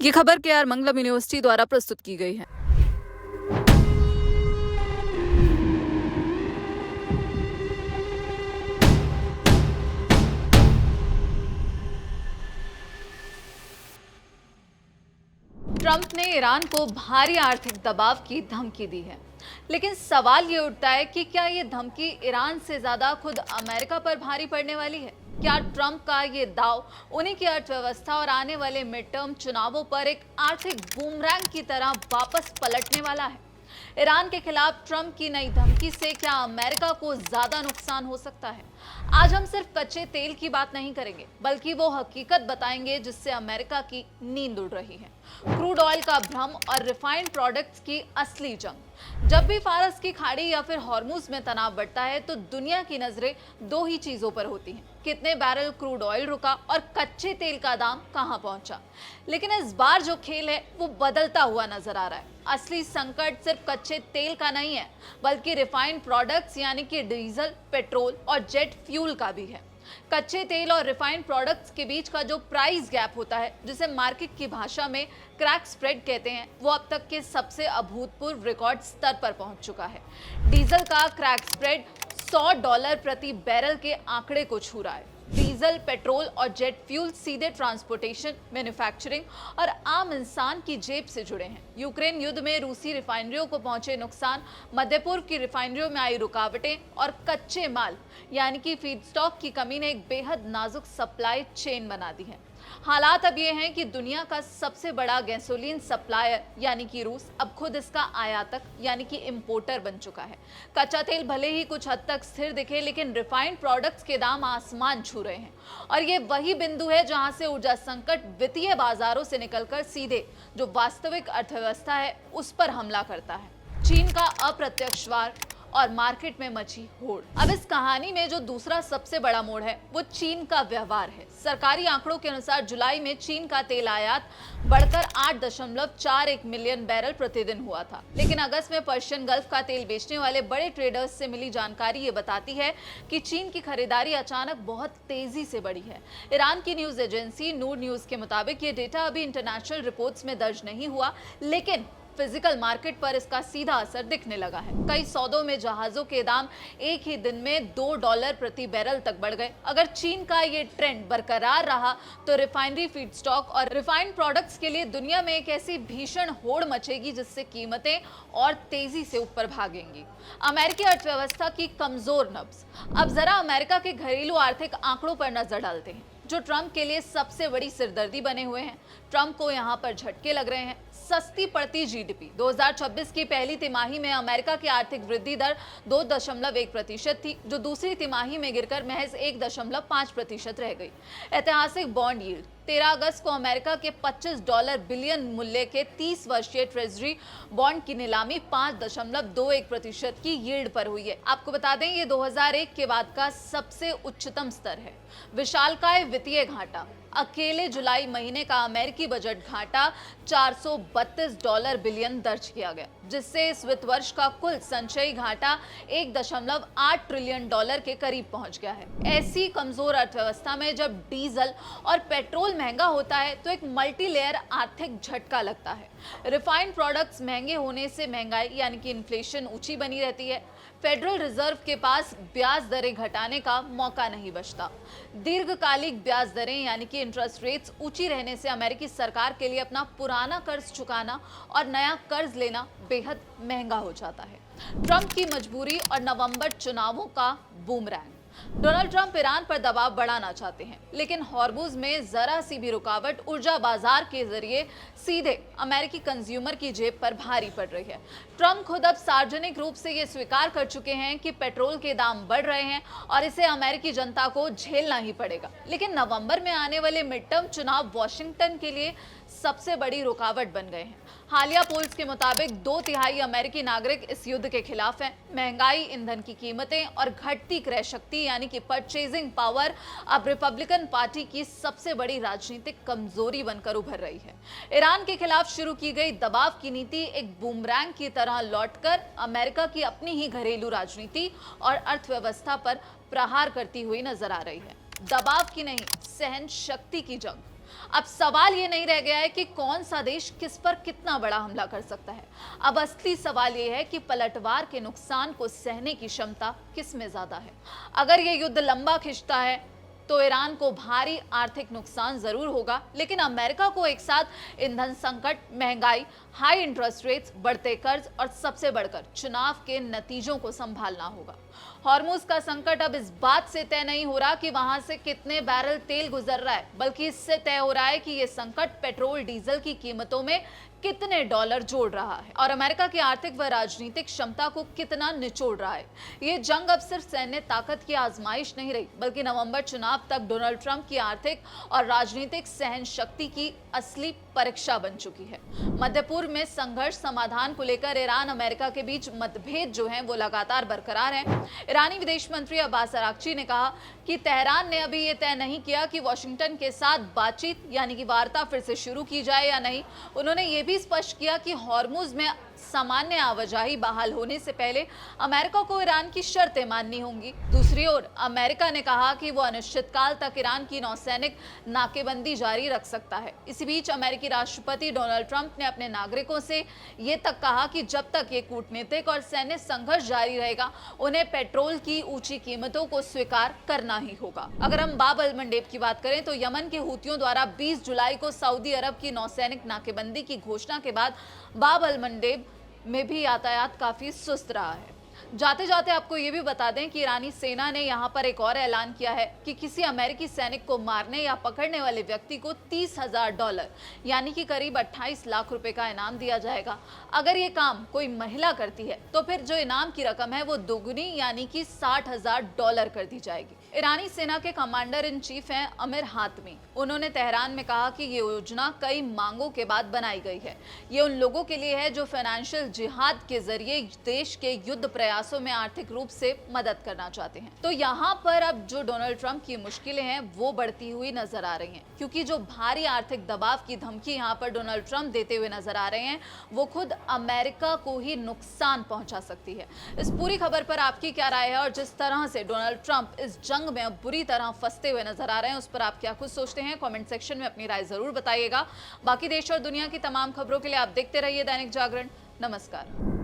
ये खबर केआर मंगलम यूनिवर्सिटी द्वारा प्रस्तुत की गई है। ट्रंप ने ईरान को भारी आर्थिक दबाव की धमकी दी है, लेकिन सवाल ये उठता है कि क्या ये धमकी ईरान से ज्यादा खुद अमेरिका पर भारी पड़ने वाली है? क्या ट्रंप का ये दाव उन्हीं की अर्थव्यवस्था और आने वाले मिड टर्म चुनावों पर एक आर्थिक बूमरैंग की तरह वापस पलटने वाला है? ईरान के खिलाफ ट्रंप की नई धमकी से क्या अमेरिका को ज्यादा नुकसान हो सकता है? आज हम सिर्फ कच्चे तेल की बात नहीं करेंगे, बल्कि वो हकीकत बताएंगे जिससे अमेरिका की नींद उड़ रही है। क्रूड ऑयल का भ्रम और रिफाइंड प्रोडक्ट्स की असली जंग। जब भी फारस की खाड़ी या फिर हॉर्मुज में तनाव बढ़ता है तो दुनिया की नजरें दो ही चीजों पर होती हैं: कितने बैरल क्रूड ऑयल रुका और कच्चे तेल का दाम कहां पहुंचा। लेकिन इस बार जो खेल है वो बदलता हुआ नजर आ रहा है। असली संकट सिर्फ कच्चे तेल का नहीं है, बल्कि रिफाइंड प्रोडक्ट्स यानी कि डीजल, पेट्रोल और जेट फ्यूल का भी है। कच्चे तेल और रिफाइंड प्रोडक्ट्स के बीच का जो प्राइस गैप होता है, जिसे मार्केट की भाषा में क्रैक स्प्रेड कहते हैं, वो अब तक के सबसे अभूतपूर्व रिकॉर्ड स्तर पर पहुंच चुका है। डीजल का क्रैक स्प्रेड $100 प्रति बैरल के आंकड़े को छू रहा है। डीजल, पेट्रोल और जेट फ्यूल सीधे ट्रांसपोर्टेशन, मैन्युफैक्चरिंग और आम इंसान की जेब से जुड़े हैं। यूक्रेन युद्ध में रूसी रिफाइनरियों को पहुंचे नुकसान, मध्य पूर्व की रिफाइनरियों में आई रुकावटें और कच्चे माल यानी कि फीडस्टॉक की कमी ने एक बेहद नाजुक सप्लाई चेन बना दी है। हालात अब ये हैं कि दुनिया का सबसे बड़ा गैसोलीन सप्लायर यानी कि रूस अब खुद इसका आयातक यानी कि इंपोर्टर बन चुका है। कच्चा तेल भले ही कुछ हद तक स्थिर दिखे, लेकिन रिफाइंड प्रोडक्ट्स के दाम आसमान छू रहे हैं। और ये वही बिंदु है जहां से ऊर्जा संकट वित्तीय बाजारों से निकलकर सीधे जो वास्तविक अर्थव्यवस्था है उस पर हमला करता है। चीन का अप्रत्यक्ष वार और मार्केट में मची होड़। अब इस कहानी में जो दूसरा सबसे बड़ा मोड़ है वो चीन का व्यवहार है। सरकारी आंकड़ों के अनुसार जुलाई में चीन का तेल आयात बढ़कर 8.41 मिलियन बैरल प्रतिदिन हुआ था। लेकिन अगस्त में पर्शियन गल्फ का तेल बेचने वाले बड़े ट्रेडर्स से मिली जानकारी ये बताती है कि चीन की खरीदारी अचानक बहुत तेजी से बढ़ी है। ईरान की न्यूज एजेंसी नूर न्यूज के मुताबिक ये डेटा अभी इंटरनेशनल रिपोर्ट्स में दर्ज नहीं हुआ, लेकिन फिजिकल मार्केट पर इसका सीधा असर दिखने लगा है। कई सौदों में जहाजों के दाम एक ही दिन में $2 प्रति बैरल तक बढ़ गए। अगर चीन का ये ट्रेंड बरकरार रहा तो रिफाइनरी फीडस्टॉक और रिफाइंड प्रोडक्ट्स के लिए दुनिया में एक ऐसी भीषण होड़ मचेगी जिससे कीमतें और तेजी से ऊपर भागेंगी। अमेरिकी अर्थव्यवस्था की कमजोर नब्ज। अब जरा अमेरिका के घरेलू आर्थिक आंकड़ों पर नजर डालते हैं, जो ट्रंप के लिए सबसे बड़ी सिरदर्दी बने हुए हैं। ट्रंप को यहाँ पर झटके लग रहे हैं। सस्ती पड़ती जीडीपी। 2026 की पहली तिमाही में अमेरिका की आर्थिक वृद्धि दर 2.1% थी, जो दूसरी तिमाही में गिरकर महज 1.5% रह गई। ऐतिहासिक बॉन्ड यील्ड। 13 अगस्त को अमेरिका के $25 बिलियन मूल्य के 30 वर्षीय ट्रेजरी बॉन्ड की नीलामी 5.21% की यील्ड पर हुई है। आपको बता दें ये 2001 के बाद का सबसे उच्चतम स्तर है। विशालकाय वित्तीय घाटा। अकेले जुलाई महीने का अमेरिकी बजट घाटा $432 बिलियन दर्ज किया गया, जिससे इस वित्त वर्ष का कुल संचयी घाटा $1.8 ट्रिलियन के करीब पहुंच गया है। ऐसी कमजोर अर्थव्यवस्था में जब डीजल और पेट्रोल महंगा होता है तो एक मल्टीलेयर आर्थिक झटका लगता है। रिफाइंड प्रोडक्ट्स महंगे होने से महंगाई यानी कि इन्फ्लेशन ऊंची बनी रहती है। फेडरल रिजर्व के पास ब्याज दरें घटाने का मौका नहीं बचता। दीर्घकालिक ब्याज दरें यानी कि इंटरेस्ट रेट्स ऊंची रहने से अमेरिकी सरकार के लिए अपना पुराना कर्ज चुकाना और नया कर्ज लेना बेहद महंगा हो जाता है। ट्रंप की मजबूरी और नवंबर चुनावों का बूमरैंग। डोनाल्ड ट्रंप ईरान पर दबाव बढ़ाना चाहते हैं, लेकिन हॉर्मुज में जरा सी भी रुकावट ऊर्जा बाजार के जरिए सीधे अमेरिकी कंज्यूमर की जेब पर भारी पड़ रही है। ट्रंप खुद अब सार्वजनिक रूप से ये स्वीकार कर चुके हैं कि पेट्रोल के दाम बढ़ रहे हैं और इसे अमेरिकी जनता को झेलना ही पड़ेगा। लेकिन नवंबर में आने वाले मिड टर्म चुनाव वॉशिंगटन के लिए सबसे बड़ी रुकावट बन गए हैं। हालिया पोल्स के मुताबिक 2/3 अमेरिकी नागरिक इस युद्ध के खिलाफ हैं। महंगाई, ईंधन की कीमतें और घटती क्रय शक्ति यानी कि परचेजिंग पावर अब रिपब्लिकन पार्टी की सबसे बड़ी राजनीतिक कमजोरी बनकर उभर रही है। ईरान के खिलाफ शुरू की गई दबाव की नीति एक बूमरैंग की तरह लौटकर अमेरिका की अपनी ही घरेलू राजनीति और अर्थव्यवस्था पर प्रहार करती हुई नजर आ रही है। दबाव की नहीं, सहन शक्ति की जंग। अब सवाल ये नहीं रह गया है कि कौन सा देश किस पर कितना बड़ा हमला कर सकता है। अब असली सवाल ये है कि पलटवार के नुकसान को सहने की क्षमता किस में ज्यादा है। अगर ये युद्ध लंबा खिंचता है तो ईरान को भारी आर्थिक नुकसान जरूर होगा, लेकिन अमेरिका को एक साथ ईंधन संकट, महंगाई, हाई इंटरेस्ट रेट्स, बढ़ते कर्ज और सबसे बढ़कर चुनाव के नतीजों को संभालना होगा। हॉर्मुज का संकट अब इस बात से तय नहीं हो रहा कि वहां से कितने बैरल तेल गुजर रहा है, बल्कि इससे तय हो रहा है कि यह संकट पेट्रोल डीजल की कीमतों में कितने डॉलर जोड़ रहा है और अमेरिका की आर्थिक व राजनीतिक क्षमता को कितना निचोड़ रहा है। ये जंग अब सिर्फ सैन्य ताकत की आजमाइश नहीं रही, बल्कि नवंबर चुनाव तक डोनाल्ड ट्रंप की आर्थिक और राजनीतिक सहन शक्ति की असली परीक्षा बन चुकी है। मध्य पूर्व में संघर्ष समाधान को लेकर ईरान अमेरिका के बीच मतभेद जो हैं वो लगातार बरकरार हैं। ईरानी विदेश मंत्री अब्बास अरागची ने कहा कि तेहरान ने अभी ये तय नहीं किया कि वॉशिंगटन के साथ बातचीत यानी कि वार्ता फिर से शुरू की जाए या नहीं। उन्होंने ये भी स्पष्ट किया कि हॉर्मुज में सामान्य आवाजाही बहाल होने से पहले अमेरिका को ईरान की शर्तें माननी होंगी। दूसरी ओर अमेरिका ने कहा कि वो अनिश्चितकाल तक ईरान की नौसैनिक नाकेबंदी जारी रख सकता है। इसी बीच अमेरिकी राष्ट्रपति डोनाल्ड ट्रंप ने अपने नागरिकों से ये तक कहा कि जब तक ये कूटनीतिक और सैन्य संघर्ष जारी रहेगा, उन्हें पेट्रोल की ऊंची कीमतों को स्वीकार करना ही होगा। अगर हम बाब अल मंडेब की बात करें तो यमन के हूतियों द्वारा 20 जुलाई को सऊदी अरब की नौसैनिक नाकेबंदी की घोषणा के बाद बाब अल मंडेब में भी यातायात काफी सुस्त रहा है। जाते जाते आपको ये भी बता दें कि ईरानी सेना ने यहाँ पर एक और ऐलान किया है कि किसी अमेरिकी सैनिक को मारने या पकड़ने वाले व्यक्ति को $30,000 यानी कि करीब 28 लाख रुपए का इनाम दिया जाएगा। अगर ये काम कोई महिला करती है तो फिर जो इनाम की रकम है वो दोगुनी यानी कि $60,000 कर दी जाएगी। ईरानी सेना के कमांडर इन चीफ हैं अमीर हातमी। उन्होंने तेहरान में कहा कि ये योजना कई मांगों के बाद बनाई गई है। ये उन लोगों के लिए है जो फाइनेंशियल जिहाद के जरिए देश के युद्ध प्रयासों में आर्थिक रूप से मदद करना चाहते हैं। तो यहाँ पर अब जो डोनाल्ड ट्रंप की मुश्किलें हैं वो बढ़ती हुई नजर आ रही हैं, क्योंकि जो भारी आर्थिक दबाव की धमकी यहाँ पर डोनाल्ड ट्रंप देते हुए नजर आ रहे हैं वो खुद अमेरिका को ही नुकसान पहुंचा सकती है। इस पूरी खबर पर आपकी क्या राय है और जिस तरह से डोनाल्ड ट्रंप इस जंग में अब बुरी तरह फंसते हुए नजर आ रहे हैं उस पर आप क्या कुछ सोचते हैं? कमेंट सेक्शन में अपनी राय जरूर बताइएगा। बाकी देश और दुनिया की तमाम खबरों के लिए आप देखते रहिए दैनिक जागरण। नमस्कार।